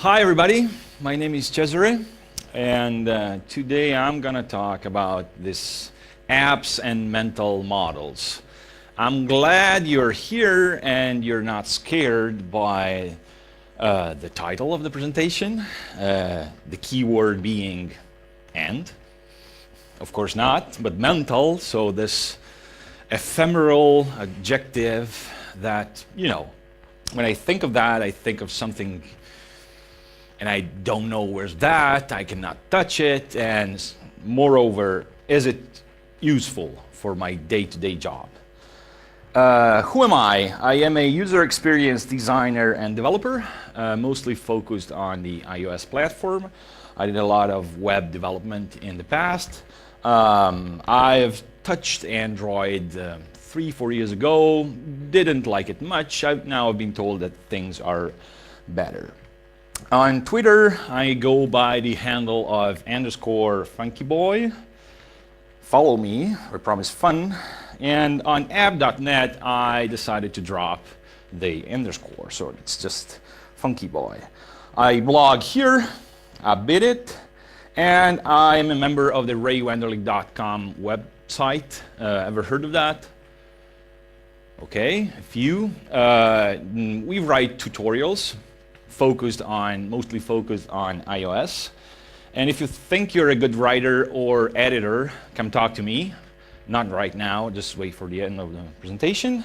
Hi everybody, my name is Cesare, and today I'm gonna talk about this apps and mental models. I'm glad you're here and you're not scared by the title of the presentation, the keyword being and. Of course not, but mental, so this ephemeral adjective that, when I think of that, I think of something and I don't know where's that, I cannot touch it, and moreover, is it useful for my day-to-day job? Who am I? I am a user experience designer and developer, mostly focused on the iOS platform. I did a lot of web development in the past. I've touched Android 3-4 years ago, didn't like it much. Now I've been told that things are better. On Twitter, I go by the handle of _funkyboy. Follow me, I promise fun. And on app.net, I decided to drop the underscore, so it's just funkyboy. I blog here, I bid it, and I'm a member of the raywenderlich.com website. Ever heard of that? Okay, a few. We write tutorials. Mostly focused on iOS. And if you think you're a good writer or editor, come talk to me. Not right now, just wait for the end of the presentation.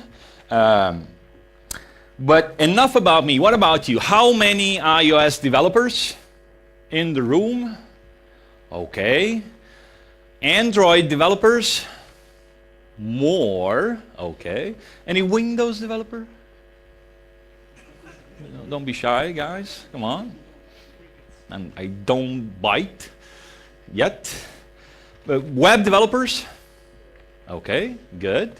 But enough about me. What about you? How many iOS developers in the room? Okay. Android developers? More. Okay. Any Windows developer? Don't be shy, guys. Come on. And I don't bite yet. But web developers? Okay, good.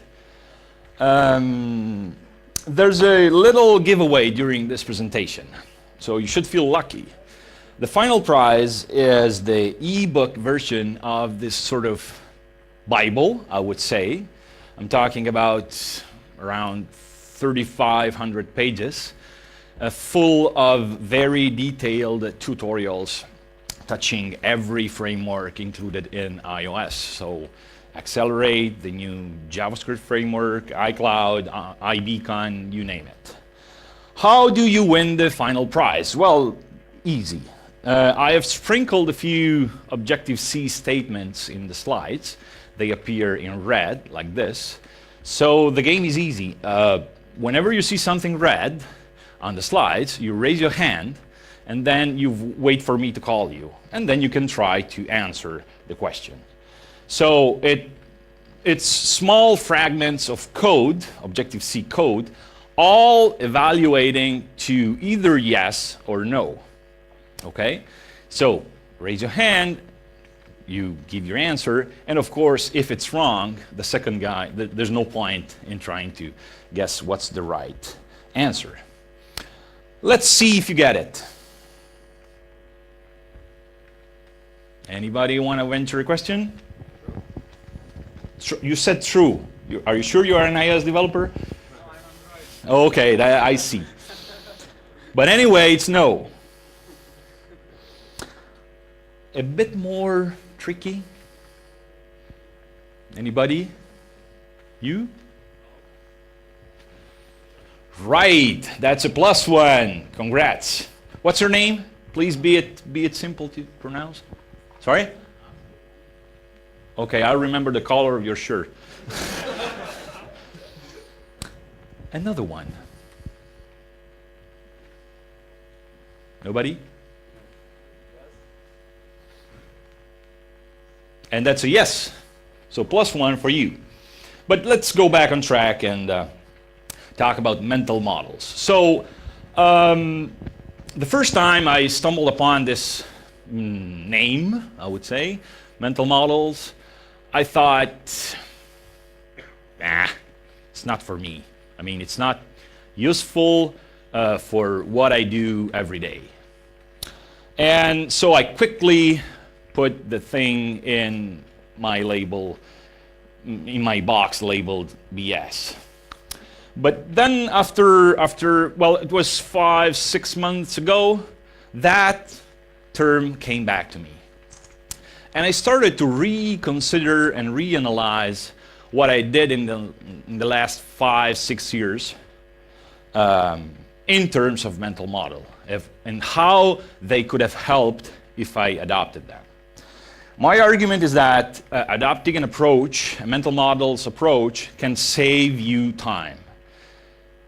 There's a little giveaway during this presentation, so you should feel lucky. The final prize is the ebook version of this sort of Bible, I would say. I'm talking about around 3,500 pages. Full of very detailed tutorials touching every framework included in iOS. So Accelerate, the new JavaScript framework, iCloud, iBeacon, you name it. How do you win the final prize? Well, easy. I have sprinkled a few Objective-C statements in the slides. They appear in red, like this. So the game is easy. Whenever you see something red on the slides, you raise your hand, and then you wait for me to call you, and then you can try to answer the question. So it's small fragments of code, Objective-C code, all evaluating to either yes or no. Okay? So raise your hand, you give your answer, and of course, if it's wrong, the second guy, there's no point in trying to guess what's the right answer. Let's see if you get it. Anybody want to venture a question? You said true. Are you sure you are an iOS developer? No, I'm Android. Okay, I see. But anyway, it's no. A bit more tricky. Anybody? You? Right, that's a +1. Congrats. What's your name? Please be it simple to pronounce. Sorry? Okay, I'll remember the color of your shirt. Another one. Nobody? And that's a yes. So +1 for you. But let's go back on track and talk about mental models. So the first time I stumbled upon this name, I would say, mental models, I thought, it's not for me. I mean, it's not useful for what I do every day. And so I quickly put the thing in my label, in my box labeled BS. But then after well, it was 5-6 months ago, that term came back to me. And I started to reconsider and reanalyze what I did in the last 5-6 years in terms of mental model and how they could have helped if I adopted them. My argument is that adopting an approach, a mental models approach, can save you time.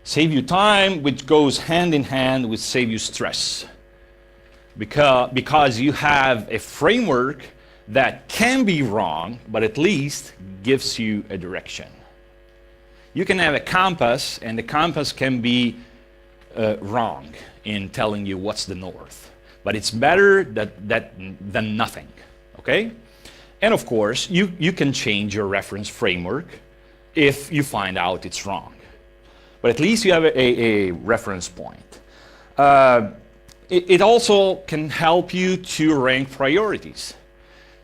Save you time, which goes hand in hand with save you stress. Because you have a framework that can be wrong, but at least gives you a direction. You can have a compass, and the compass can be wrong in telling you what's the north. But it's better than nothing. Okay? And of course, you can change your reference framework if you find out it's wrong. But at least you have a reference point. It also can help you to rank priorities.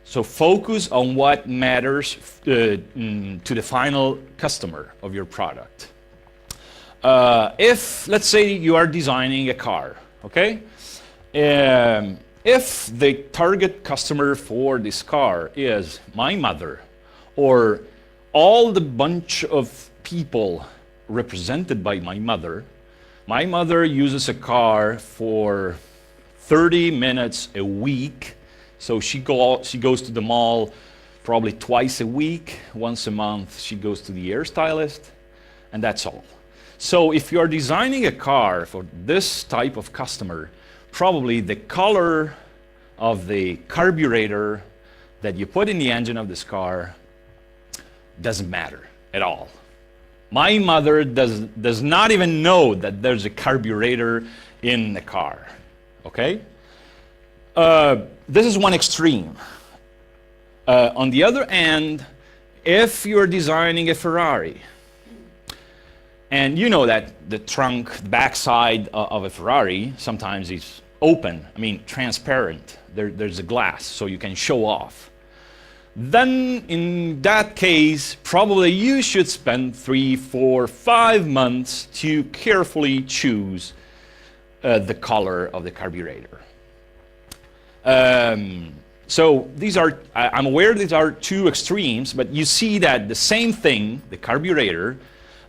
So focus on what matters to the final customer of your product. If, let's say, you are designing a car, okay? If the target customer for this car is my mother or all the bunch of people represented by my mother uses a car for 30 minutes a week, so she goes to the mall probably twice a week, once a month she goes to the hairstylist, and that's all. So if you're designing a car for this type of customer, probably the color of the carburetor that you put in the engine of this car doesn't matter at all. My mother does not even know that there's a carburetor in the car, okay? This is one extreme. On the other end, if you're designing a Ferrari, and you know that the trunk, the backside of a Ferrari sometimes is open, transparent. There's a glass, so you can show off. Then in that case, probably you should spend 3, 4, 5 months to carefully choose the color of the carburetor. So these are, I'm aware these are two extremes, but you see that the same thing, the carburetor,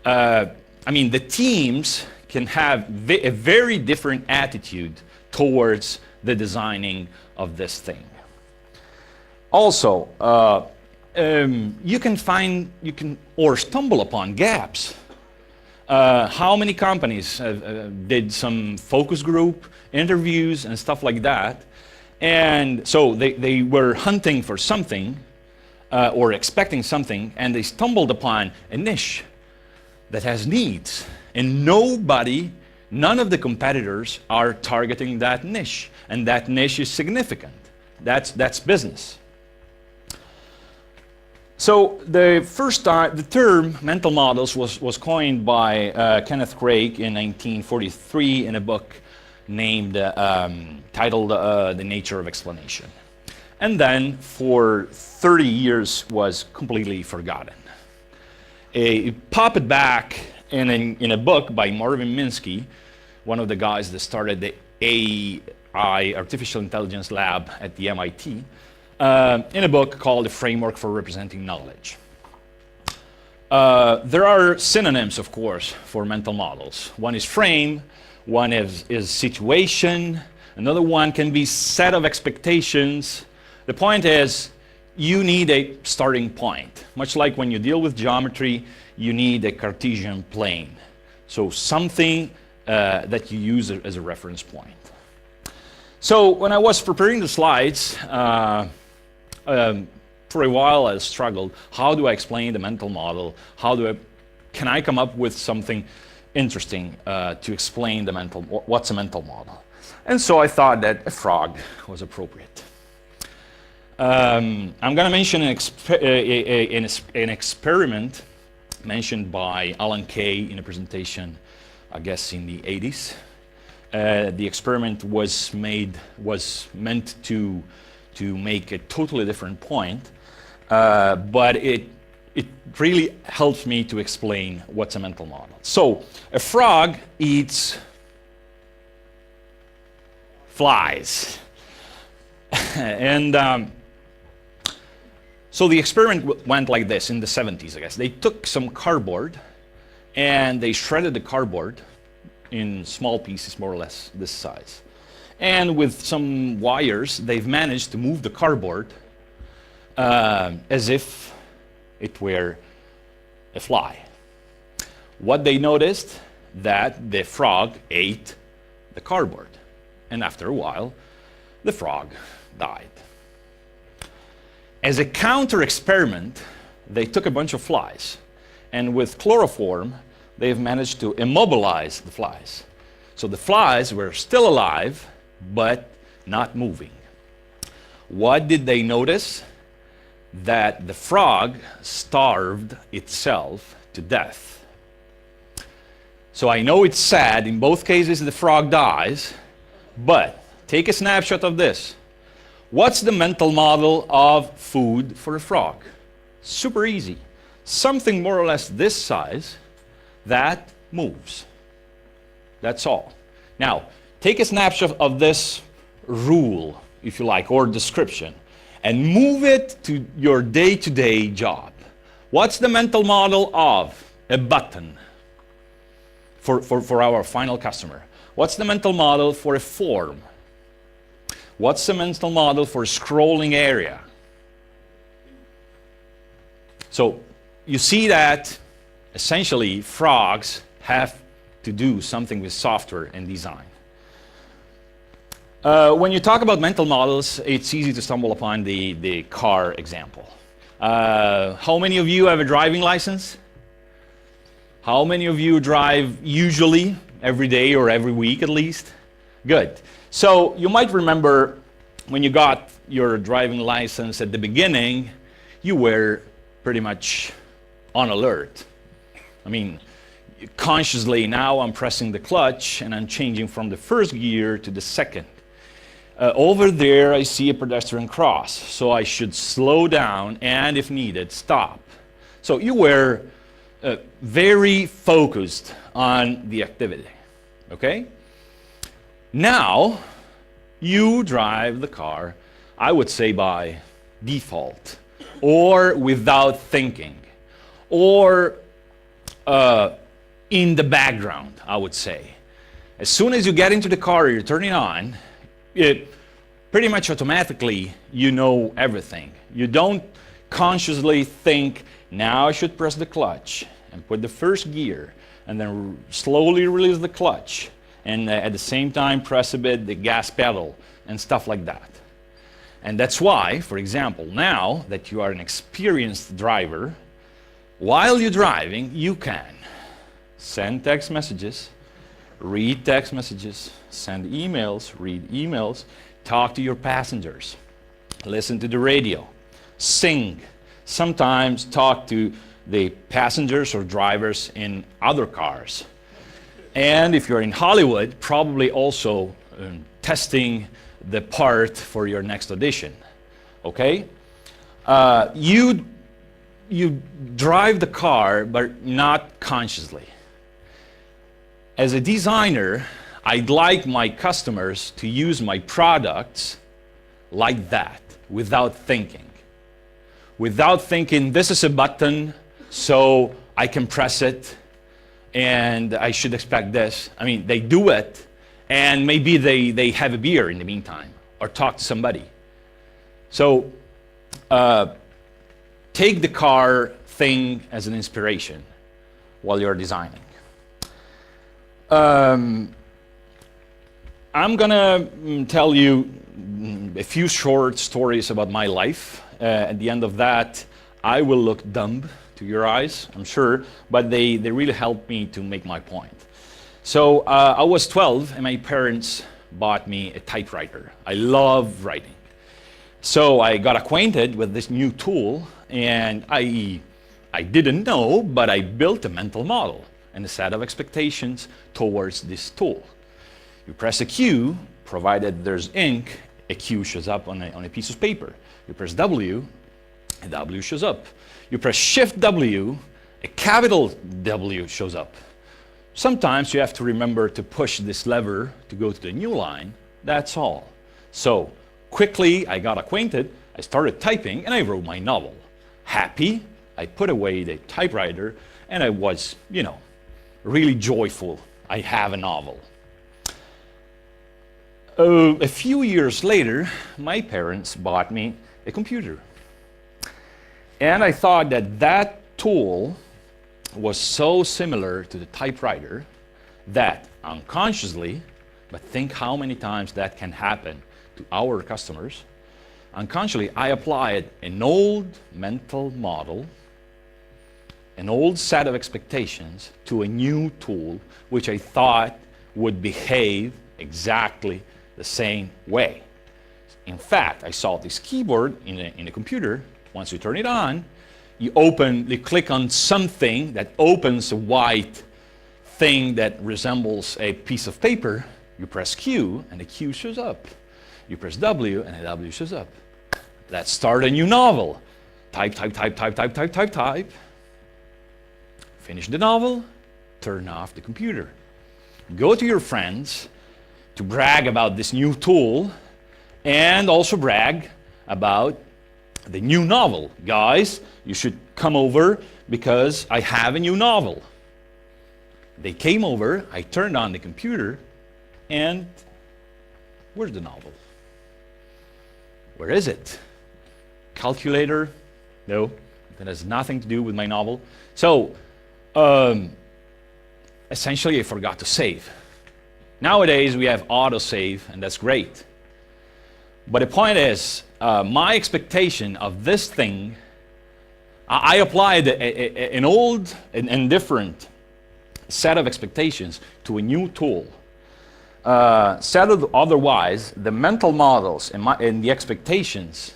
the teams can have a very different attitude towards the designing of this thing. Also, you can stumble upon gaps. How many companies did some focus group interviews and stuff like that, and so they were hunting for something or expecting something, and they stumbled upon a niche that has needs, and none of the competitors are targeting that niche, and that niche is significant. That's business. So the term mental models was coined by Kenneth Craig in 1943 in a book named titled The Nature of Explanation, and then for 30 years was completely forgotten. It popped back in a book by Marvin Minsky, one of the guys that started the AI, Artificial Intelligence Lab at the MIT, in a book called The Framework for Representing Knowledge. There are synonyms, of course, for mental models. One is frame, one is situation, another one can be set of expectations. The point is, you need a starting point. Much like when you deal with geometry, you need a Cartesian plane. So something that you use as a reference point. So when I was preparing the slides, for a while I struggled. How do I explain the mental model? Can I come up with something interesting to explain what's a mental model? And so I thought that a frog was appropriate. I'm going to mention an experiment mentioned by Alan Kay in a presentation, I guess in the 80s. The experiment was meant to make a totally different point, but it really helps me to explain what's a mental model. So a frog eats flies. And so the experiment went like this in the 70s, I guess. They took some cardboard and they shredded the cardboard in small pieces, more or less this size. And with some wires, they've managed to move the cardboard as if it were a fly. What they noticed, that the frog ate the cardboard. And after a while, the frog died. As a counter experiment, they took a bunch of flies, and with chloroform, they've managed to immobilize the flies. So the flies were still alive, but not moving. What did they notice? That the frog starved itself to death. So I know it's sad, in both cases the frog dies, but take a snapshot of this. What's the mental model of food for a frog? Super easy. Something more or less this size that moves. That's all. Now, take a snapshot of this rule, if you like, or description, and move it to your day-to-day job. What's the mental model of a button for our final customer? What's the mental model for a form? What's the mental model for a scrolling area? So you see that essentially frogs have to do something with software and design. When you talk about mental models, it's easy to stumble upon the car example. How many of you have a driving license? How many of you drive usually every day or every week at least? Good. So you might remember when you got your driving license at the beginning, you were pretty much on alert. I mean, consciously now I'm pressing the clutch and I'm changing from the first gear to the second. Over there I see a pedestrian cross, so I should slow down and if needed, stop. So you were very focused on the activity, okay? Now, you drive the car, I would say by default, or without thinking, or in the background, I would say. As soon as you get into the car, you're turning on, it pretty much automatically, you know everything. You don't consciously think, now I should press the clutch and put the first gear, and then slowly release the clutch. And at the same time press a bit the gas pedal and stuff like that. And that's why, for example, now that you are an experienced driver, while you're driving, you can send text messages, read text messages, send emails, read emails, talk to your passengers, listen to the radio, sing, sometimes talk to the passengers or drivers in other cars. And if you're in Hollywood, probably also testing the part for your next audition, okay? You drive the car, but not consciously. As a designer, I'd like my customers to use my products like that, without thinking. Without thinking, this is a button, so I can press it, and I should expect this. I mean, they do it, and maybe they have a beer in the meantime, or talk to somebody. So, take the car thing as an inspiration while you're designing. I'm gonna tell you a few short stories about my life. At the end of that, I will look dumb to your eyes, I'm sure, but they really helped me to make my point. So I was 12 and my parents bought me a typewriter. I love writing. So I got acquainted with this new tool, and I didn't know, but I built a mental model and a set of expectations towards this tool. You press a Q, provided there's ink, a Q shows up on a piece of paper. You press W, a W shows up. You press Shift W, a capital W shows up. Sometimes you have to remember to push this lever to go to the new line, That's all. So quickly I got acquainted, I started typing, and I wrote my novel. Happy, I put away the typewriter, and I was, really joyful. I have a novel. A few years later, my parents bought me a computer. And I thought that that tool was so similar to the typewriter that unconsciously, but think how many times that can happen to our customers, unconsciously I applied an old mental model, an old set of expectations to a new tool which I thought would behave exactly the same way. In fact, I saw this keyboard in a computer. Once you turn it on, you click on something that opens a white thing that resembles a piece of paper. You press Q and the Q shows up. You press W and the W shows up. Let's start a new novel. Type, type, type, type, type, type, type, type. Finish the novel, turn off the computer. Go to your friends to brag about this new tool and also brag about the new novel. Guys, you should come over because I have a new novel. They came over, I turned on the computer, and where's the novel? Where is it? Calculator? No, that has nothing to do with my novel. So, essentially I forgot to save. Nowadays we have autosave, and that's great. But the point is, my expectation of this thing, I applied an old and different set of expectations to a new tool. Otherwise, the mental models and the expectations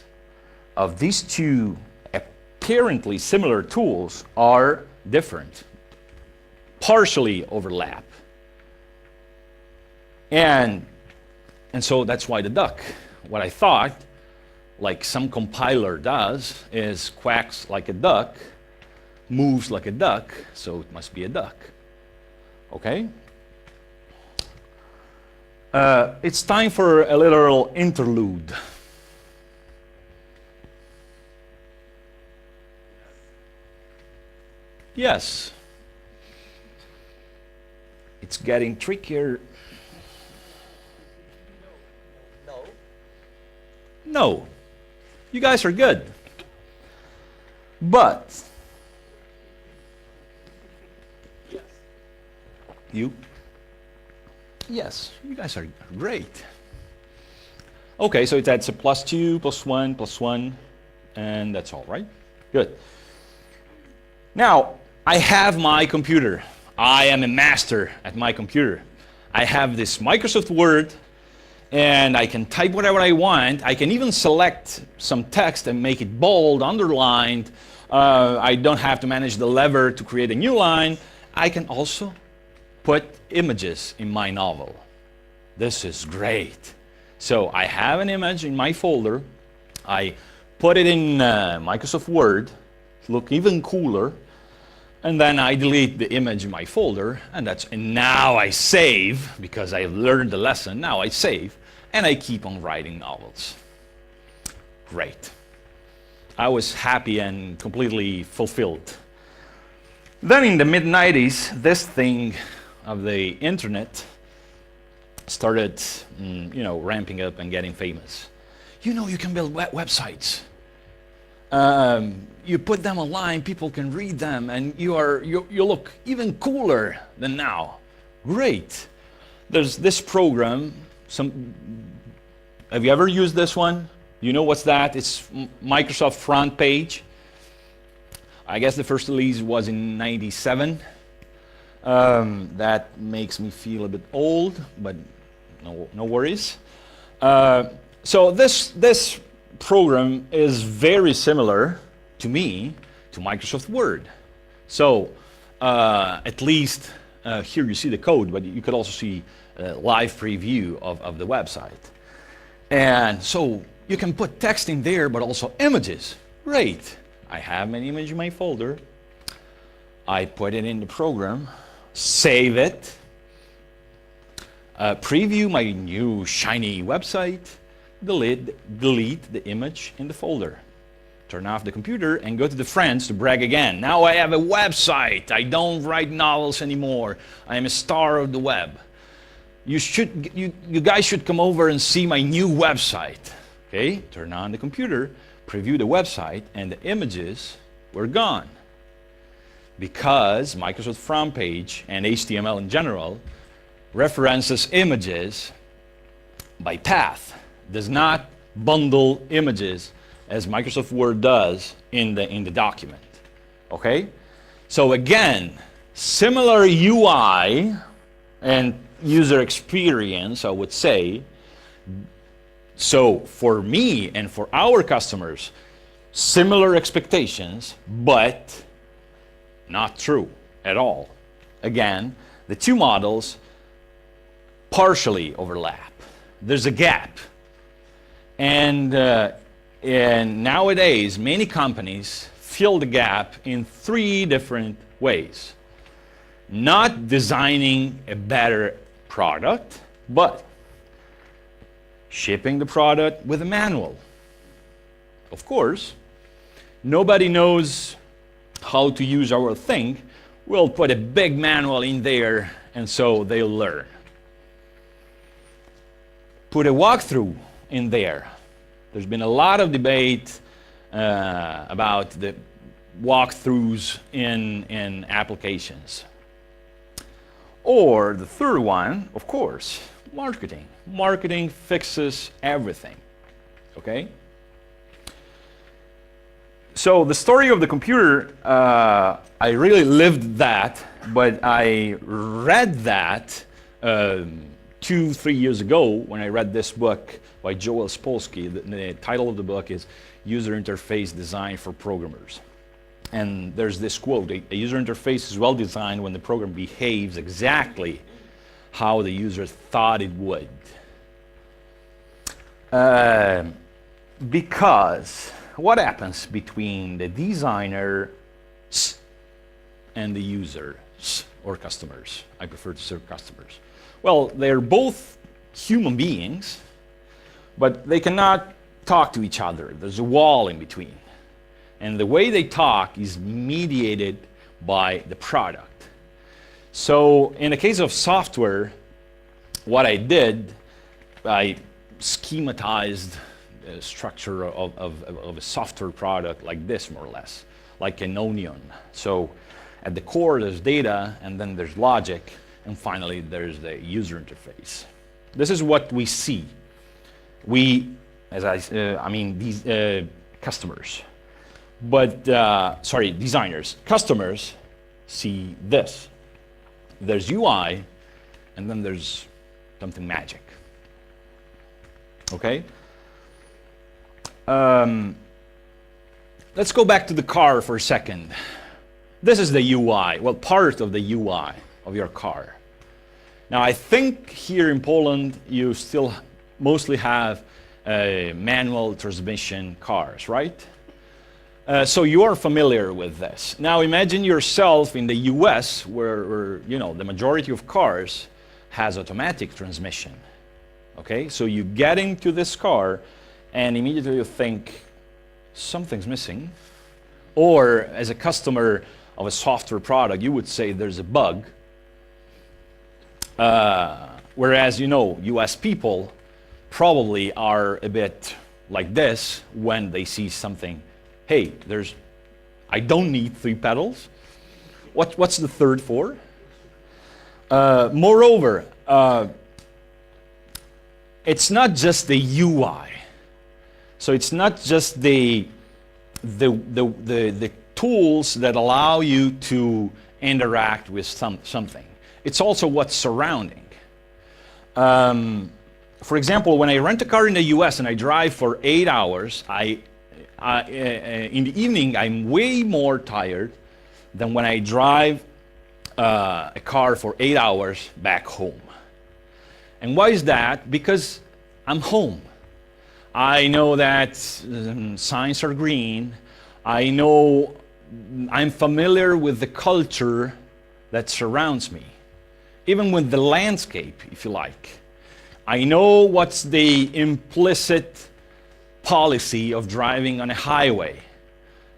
of these two apparently similar tools are different, partially overlap. And so that's why the duck. What I thought, like some compiler does, is quacks like a duck, moves like a duck, so it must be a duck. Okay? It's time for a little interlude. Yes. It's getting trickier. No. You guys are good. But you? Yes, you guys are great. Okay, so that's a +2, +1, and that's all, right? Good. Now, I have my computer. I am a master at my computer. I have this Microsoft Word, and I can type whatever I want. I can even select some text and make it bold, underlined. I don't have to manage the lever to create a new line. I can also put images in my novel. This is great. So I have an image in my folder. I put it in Microsoft Word, look even cooler, and then I delete the image in my folder, and now I save, because I've learned the lesson. Now I save, and I keep on writing novels. Great. I was happy and completely fulfilled. Then in the mid-90s, this thing of the internet started, ramping up and getting famous. You can build websites. You put them online, people can read them, and you look even cooler than now. Great. There's this program. Have you ever used this one? You know what's that? It's Microsoft Front Page. I guess the first release was in '97. That makes me feel a bit old, but no worries. So this program is very similar to me to Microsoft Word. So at least here you see the code, but you could also see a live preview of the website. And so you can put text in there, but also images. Great. I have an image in my folder. I put it in the program, save it. preview my new shiny website, delete the image in the folder. Turn off the computer and go to the friends to brag again. Now I have a website. I don't write novels anymore. I am a star of the web. You guys should come over and see my new website. Okay, turn on the computer, preview the website, and the images were gone. Because Microsoft front page and HTML in general references images by path, does not bundle images as Microsoft Word does in the document. Okay? So again, similar UI and user experience, I would say. So for me and for our customers, similar expectations, but not true at all. Again, the two models partially overlap. There's a gap. And nowadays, many companies fill the gap in three different ways. Not designing a better product, but shipping the product with a manual. Of course, nobody knows how to use our thing. We'll put a big manual in there, and so they'll learn. Put a walkthrough in there. There's been a lot of debate about the walkthroughs in applications. Or the third one, of course, marketing. Marketing fixes everything, okay? So the story of the computer, I really lived that, but I read that 2-3 years ago when I read this book by Joel Spolsky. The title of the book is User Interface Design for Programmers. And there's this quote, a user interface is well designed when the program behaves exactly how the user thought it would. Because what happens between the designer and the users or customers? I prefer to serve customers. Well, they're both human beings, but they cannot talk to each other. There's a wall in between. And the way they talk is mediated by the product. So in the case of software, what I did, I schematized the structure of a software product like this, more or less, like an onion. So at the core, there's data, and then there's logic, and finally, there's the user interface. This is what we see. These customers. But, designers. Customers see this. There's UI, and then there's something magic. Okay? Let's go back to the car for a second. This is the UI, well, part of the UI of your car. Now, I think here in Poland, you still mostly have manual transmission cars, right? So you are familiar with this. Now imagine yourself in the US where the majority of cars has automatic transmission. Okay, so you get into this car and immediately you think something's missing. Or as a customer of a software product, you would say there's a bug. Whereas, US people probably are a bit like this when they see something. Hey, I don't need 3 pedals. What's the third for? Moreover, it's not just the UI. So it's not just the tools that allow you to interact with something. It's also what's surrounding. For example, when I rent a car in the US and I drive for 8 hours, in the evening, I'm way more tired than when I drive a car for 8 hours back home. And why is that? Because I'm home. I know that signs are green. I know I'm familiar with the culture that surrounds me. even with the landscape, if you like. I know what's the implicit policy of driving on a highway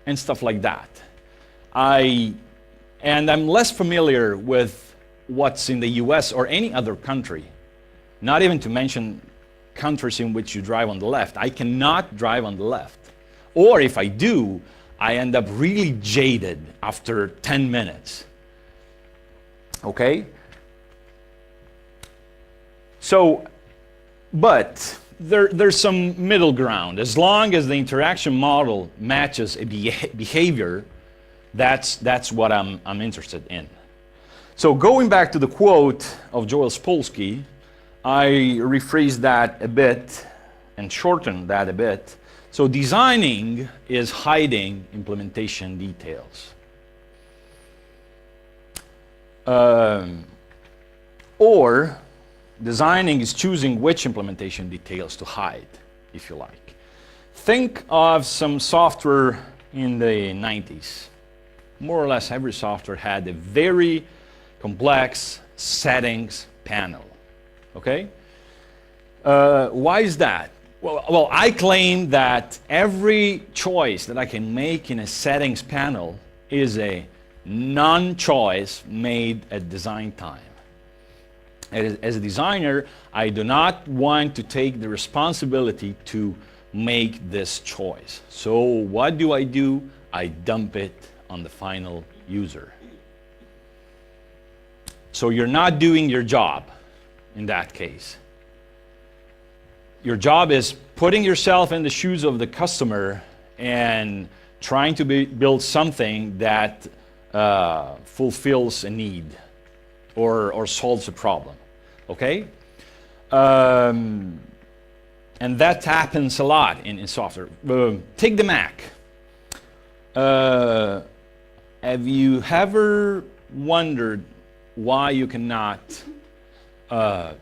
and stuff like that. And I'm less familiar with what's in the US or any other country, not even to mention countries in which you drive on the left. I cannot drive on the left. Or if I do, I end up really jaded after 10 minutes. Okay? So, but there's some middle ground. As long as the interaction model matches a behavior, that's what I'm interested in. So going back to the quote of Joel Spolsky, I rephrased that a bit and shortened that a bit. So designing is hiding implementation details. Or designing is choosing which implementation details to hide, if you like. Think of some software in the 90s. More or less every software had a very complex settings panel. Okay? Why is that? Well, I claim that every choice that I can make in a settings panel is a non-choice made at design time. As a designer, I do not want to take the responsibility to make this choice. So what do? I dump it on the final user. So you're not doing your job in that case. Your job is putting yourself in the shoes of the customer and trying to build something that fulfills a need or solves a problem. Okay? And that happens a lot in software. Take the Mac. Have you ever wondered why you cannot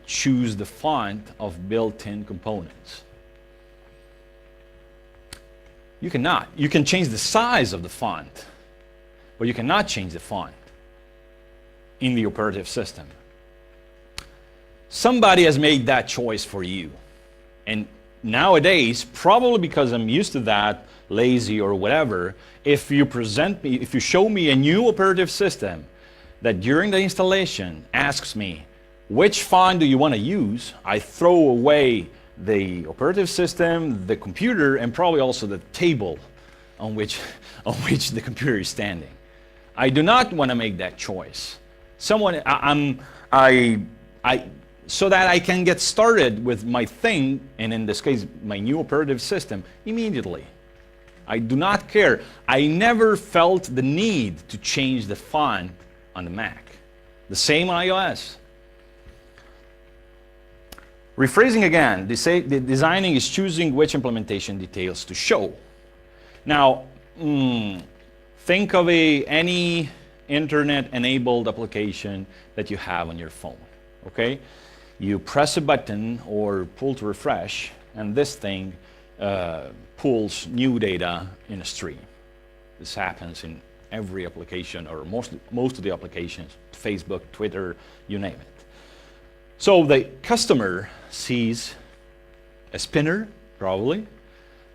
choose the font of built-in components? You cannot. You can change the size of the font, but you cannot change the font in the operative system. Somebody has made that choice for you. And nowadays, probably because I'm used to that, lazy or whatever, if you show me a new operative system that during the installation asks me, which font do you want to use? I throw away the operative system, the computer, and probably also the table on which the computer is standing. I do not want to make that choice. So that I can get started with my thing, and in this case, my new operative system, immediately. I do not care. I never felt the need to change the font on the Mac. The same on iOS. Rephrasing again, the designing is choosing which implementation details to show. Now, think of any internet-enabled application that you have on your phone, okay? You press a button or pull to refresh, and this thing pulls new data in a stream. This happens in every application, or most of the applications, Facebook, Twitter, you name it. So the customer sees a spinner, probably,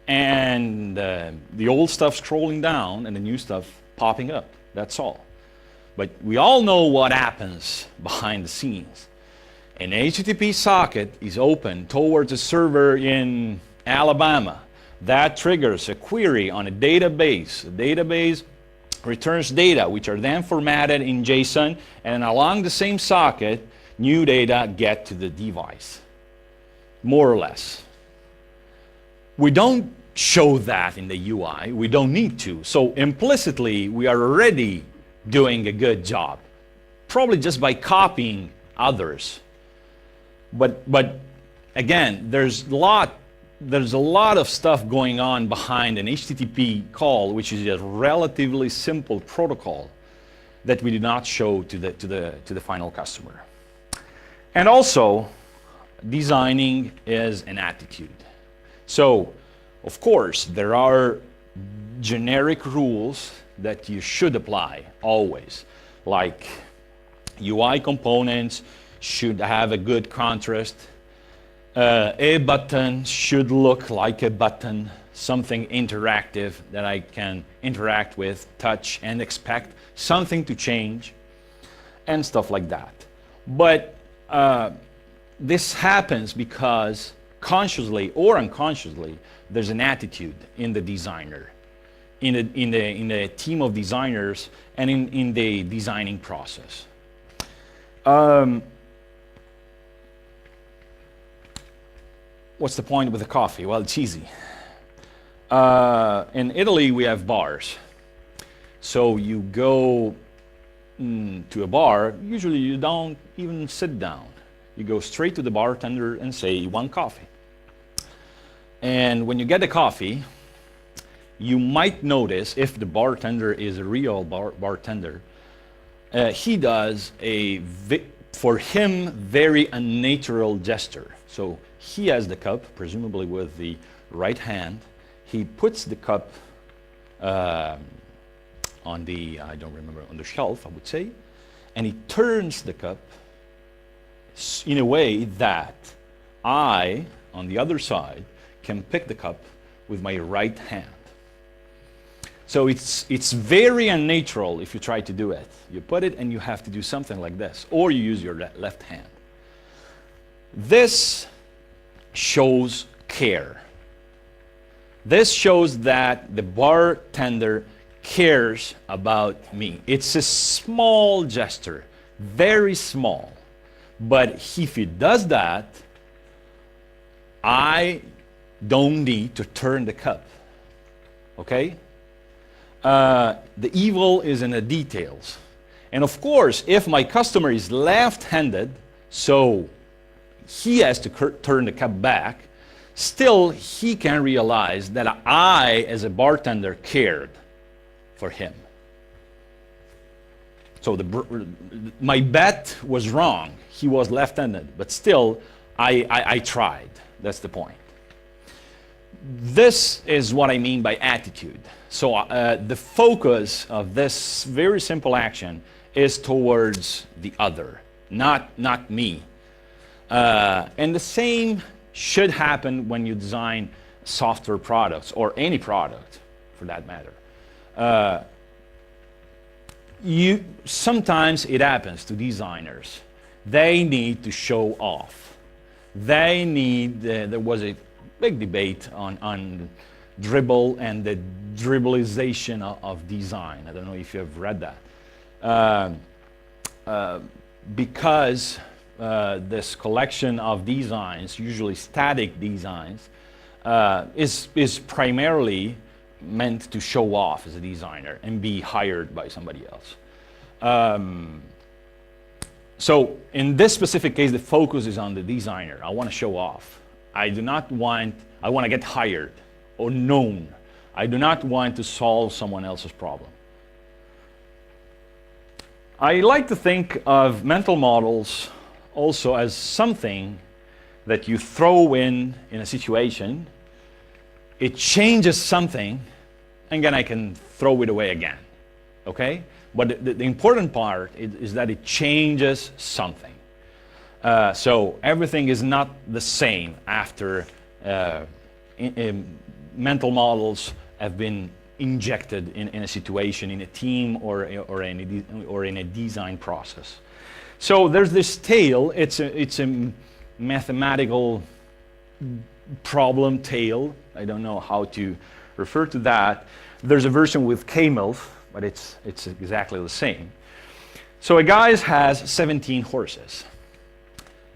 and the old stuff scrolling down and the new stuff popping up. That's all. But we all know what happens behind the scenes. An HTTP socket is open towards a server in Alabama. That triggers a query on a database. The database returns data, which are then formatted in JSON, and along the same socket, new data get to the device, more or less. We don't show that in the UI. We don't need to. So implicitly, we are already doing a good job, probably just by copying others. But again, there's a lot of stuff going on behind an HTTP call, which is a relatively simple protocol that we do not show to the final customer. And also, designing is an attitude. So, of course, there are generic rules that you should apply always, like UI components should have a good contrast. A button should look like a button, something interactive that I can interact with, touch, and expect something to change, and stuff like that. But this happens because consciously or unconsciously, there's an attitude in the designer, in the team of designers, and in the designing process. What's the point with the coffee? Well, it's easy. In Italy, we have bars. So you go to a bar, usually you don't even sit down. You go straight to the bartender and say, you want coffee. And when you get the coffee, you might notice, if the bartender is a real bartender, he does for him, very unnatural gesture. So he has the cup, presumably with the right hand. He puts the cup on the, I don't remember, on the shelf, I would say, and he turns the cup in a way that I, on the other side, can pick the cup with my right hand. So it's very unnatural if you try to do it. You put it and you have to do something like this, or you use your left hand. This shows care. This shows that the bartender cares about me. It's a small gesture, very small. But if he does that, I don't need to turn the cup. Okay? The evil is in the details. And of course, if my customer is left-handed, so he has to turn the cup back, still he can realize that I, as a bartender, cared for him. So my bet was wrong. He was left-handed, but still I tried. That's the point. This is what I mean by attitude. So the focus of this very simple action is towards the other, not me. And the same should happen when you design software products, or any product for that matter. Sometimes it happens to designers. They need to show off. They need, there was a big debate on dribble and the dribblization of design. I don't know if you have read that. Because this collection of designs, usually static designs, is primarily meant to show off as a designer and be hired by somebody else. So in this specific case, the focus is on the designer. I want to show off. I want to get hired or known. I do not want to solve someone else's problem. I like to think of mental models also as something that you throw in a situation. It changes something, and then I can throw it away again. Okay? But the important part is that it changes something. So everything is not the same after mental models have been injected in a situation, in a team, or in a design process. So there's this tale. It's a mathematical problem tale. I don't know how to refer to that. There's a version with camels, but it's exactly the same. So a guy has 17 horses,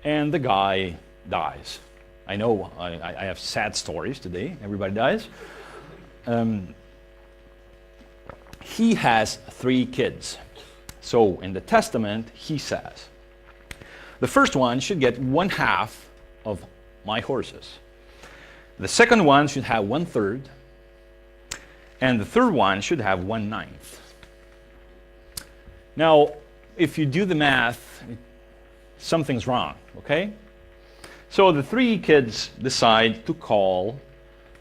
and the guy dies. I know I have sad stories today. Everybody dies. He has 3 kids. So in the testament, he says, the first one should get 1/2 of my horses. The second one should have 1/3. And the third one should have 1/9. Now, if you do the math, something's wrong, okay? So the 3 kids decide to call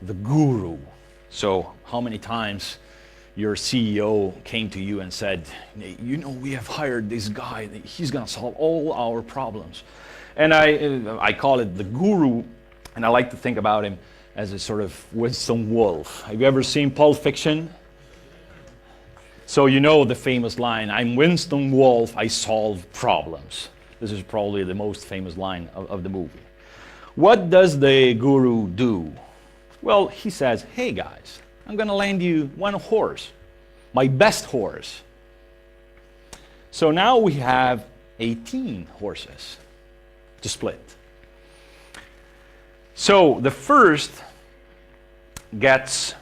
the guru. So how many times your CEO came to you and said, you know, we have hired this guy, he's going to solve all our problems. And I call it the guru, and I like to think about him as a sort of wisdom wolf. Have you ever seen Pulp Fiction? So you know the famous line, I'm Winston Wolf, I solve problems. This is probably the most famous line of the movie. What does the guru do? Well, he says, hey guys, I'm going to lend you one horse, my best horse. So now we have 18 horses to split. So the first gets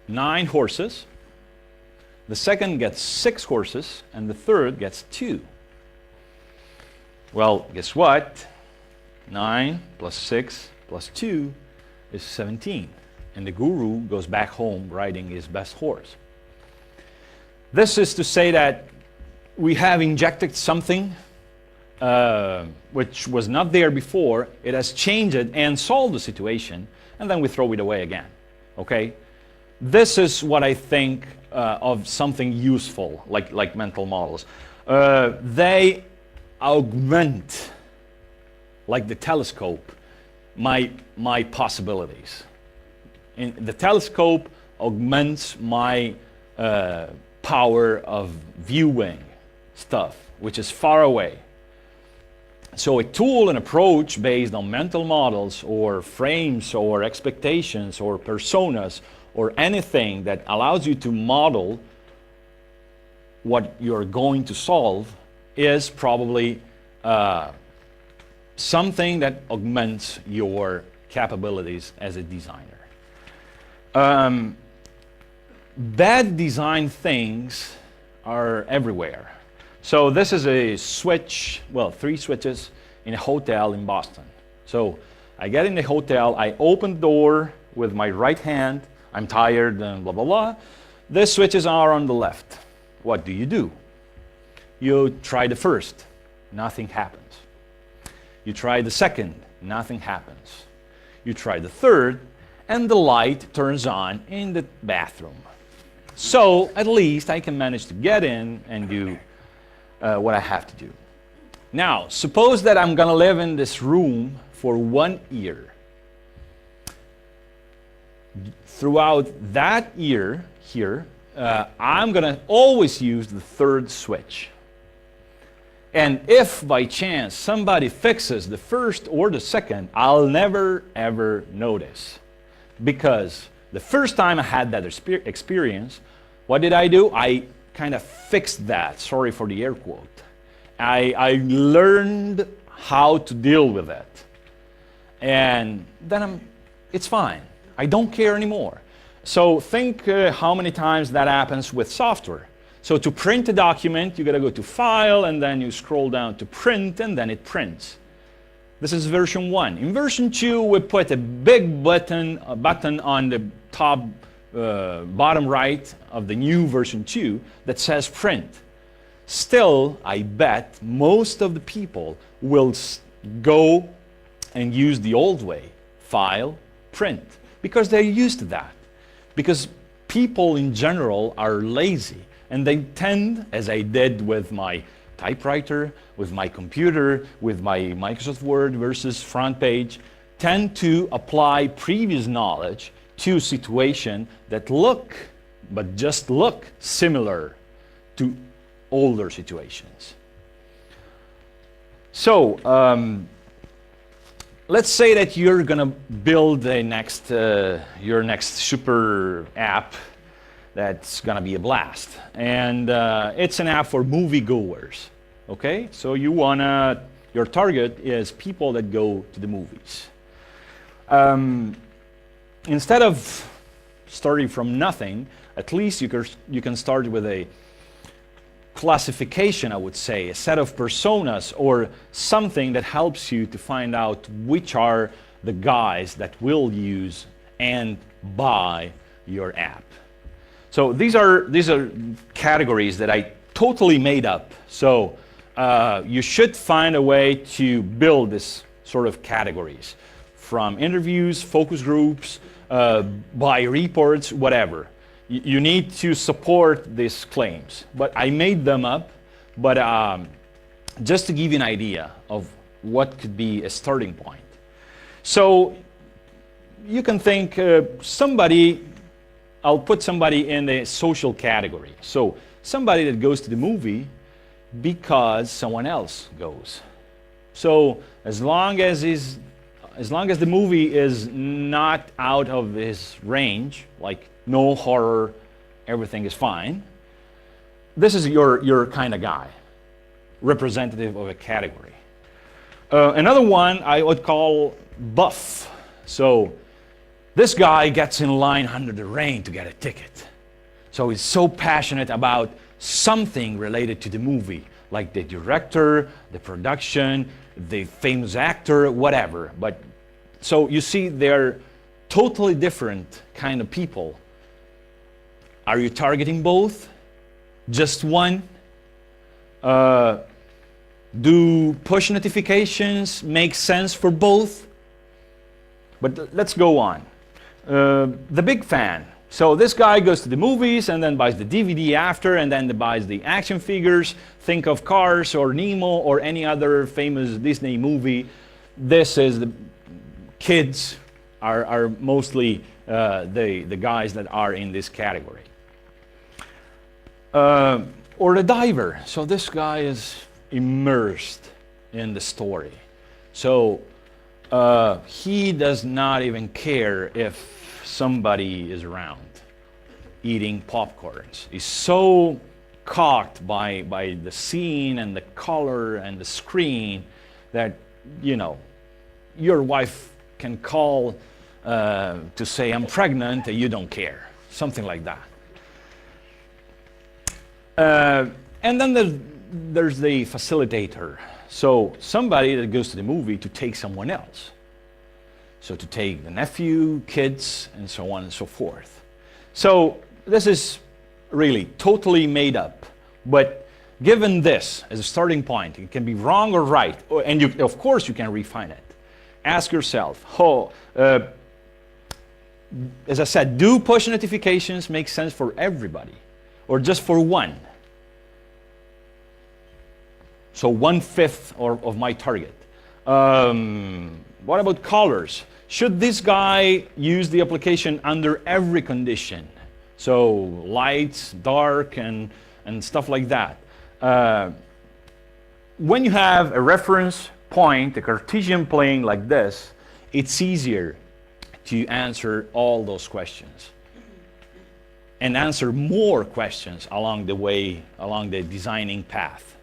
9 horses, the second gets 6 horses, and the third gets 2. Well, guess what? 9 plus 6 plus 2 is 17. And the guru goes back home riding his best horse. This is to say that we have injected something which was not there before. It has changed it and solved the situation, and then we throw it away again. Okay? This is what I think of something useful, like mental models. They augment, like the telescope, my possibilities. The telescope augments my power of viewing stuff, which is far away. So a tool and approach based on mental models or frames or expectations or personas or anything that allows you to model what you're going to solve is probably something that augments your capabilities as a designer. Bad design things are everywhere. So this is a switch, well, 3 switches in a hotel in Boston. So I get in the hotel, I open the door with my right hand, I'm tired and blah, blah, blah. The switches are on the left. What do? You try the first, nothing happens. You try the second, nothing happens. You try the third, and the light turns on in the bathroom. So at least I can manage to get in and do what I have to do. Now, suppose that I'm going to live in this room for 1 year. Throughout that year here, I'm going to always use the third switch. And if by chance somebody fixes the first or the second, I'll never ever notice. Because the first time I had that experience, what did I do? I kind of fixed that. Sorry for the air quote. I learned how to deal with it. And then it's fine. I don't care anymore. So think how many times that happens with software. So to print a document, you got to go to File, and then you scroll down to Print, and then it prints. This is version 1. In version 2, we put a big button on the top bottom right of the new version 2 that says Print. Still, I bet most of the people will go and use the old way, File, Print, because they're used to that. Because people in general are lazy, and they tend, as I did with my typewriter, with my computer, with my Microsoft Word versus front page, tend to apply previous knowledge to situations that look, but just look, similar to older situations. So, let's say that you're going to build your next super app that's going to be a blast. And it's an app for moviegoers. Okay? So your target is people that go to the movies. Instead of starting from nothing, at least you can start with a classification, I would say, a set of personas or something that helps you to find out which are the guys that will use and buy your app. So these are categories that I totally made up. So you should find a way to build this sort of categories from interviews, focus groups, by reports, whatever. you need to support these claims. But I made them up, but just to give you an idea of what could be a starting point. So you can think I'll put somebody in the social category. So somebody that goes to the movie because someone else goes. So as long as the movie is not out of his range, like no horror, everything is fine, this is your kind of guy, representative of a category. Another one I would call buff. So this guy gets in line under the rain to get a ticket. So he's so passionate about something related to the movie, like the director, the production, the famous actor, whatever. But so you see, they're totally different kind of people. Are you targeting both? Just one? Do push notifications make sense for both? But let's go on. The big fan. So this guy goes to the movies and then buys the DVD after, and then buys the action figures. Think of Cars or Nemo or any other famous Disney movie. This is the kids are mostly the guys that are in this category. Or the diver. So this guy is immersed in the story. So he does not even care if somebody is around eating popcorns. He's so caught by the scene and the color and the screen that, you know, your wife can call to say, I'm pregnant, and you don't care. Something like that. And then there's the facilitator. So somebody that goes to the movie to take someone else. So to take the nephew, kids, and so on and so forth. So this is really totally made up. But given this as a starting point, it can be wrong or right. And of course you can refine it. Ask yourself, as I said, do push notifications make sense for everybody? Or just for one? So 1/5 of my target. What about colors? Should this guy use the application under every condition? So light, dark, and stuff like that. When you have a reference point, a Cartesian plane like this, it's easier to answer all those questions and answer more questions along the way, along the designing path,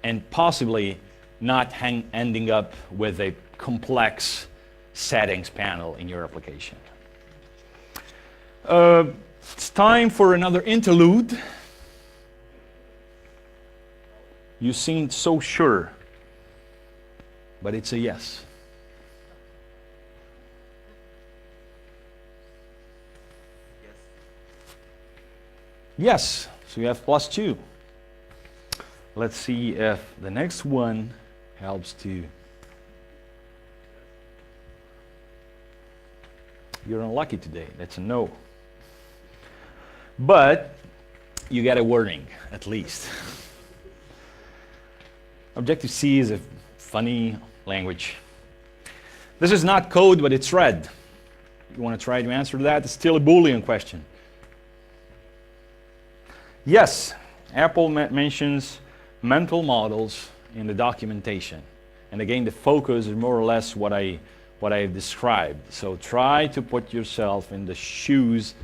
and possibly not ending up with a complex settings panel in your application. It's time for another interlude. You seemed so sure, but it's a yes. Yes, so you have +2. Let's see if the next one helps to. You're unlucky today, that's a no. But you get a warning, at least. Objective-C is a funny language. This is not code, but it's red. You want to try to answer that? It's still a Boolean question. Yes, Apple mentions mental models in the documentation. And again, the focus is more or less what I've described. So try to put yourself in the shoes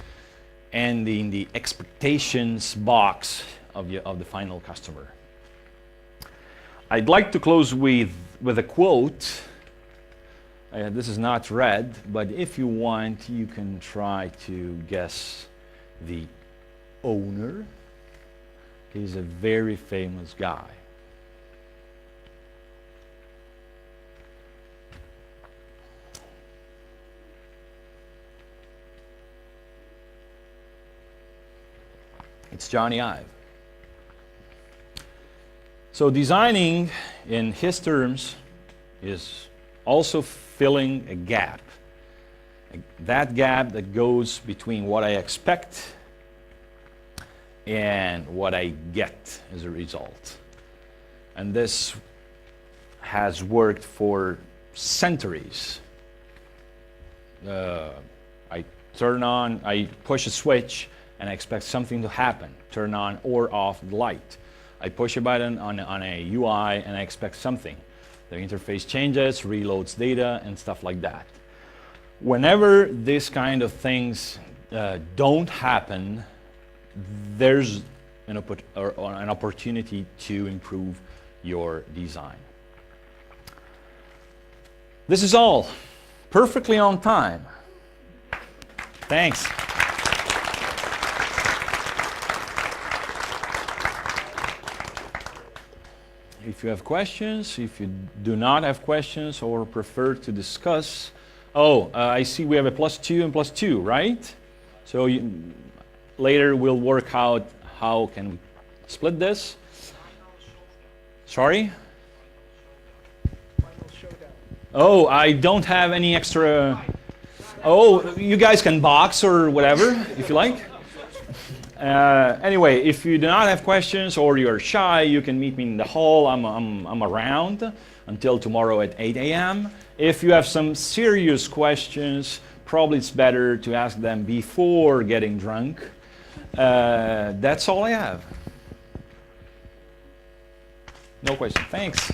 and in the expectations box of the final customer. I'd like to close with a quote. This is not red, but if you want, you can try to guess the owner. He's a very famous guy. It's Johnny Ive. So designing, in his terms, is also filling a gap. That gap that goes between what I expect and what I get as a result. And this has worked for centuries. I push a switch and I expect something to happen, turn on or off the light. I push a button on a UI and I expect something. The interface changes, reloads data, and stuff like that. Whenever this kind of things don't happen, there's an opportunity to improve your design. This is all perfectly on time. Thanks. If you have questions, if you do not have questions or prefer to discuss, I see we have a +2 and +2, right? So later we'll work out how can we split this. Sorry? Oh, I don't have any extra. Oh, you guys can box or whatever if you like. Anyway, if you do not have questions or you're shy, you can meet me in the hall. I'm around until tomorrow at 8 a.m. If you have some serious questions, probably it's better to ask them before getting drunk. That's all I have. No question. Thanks.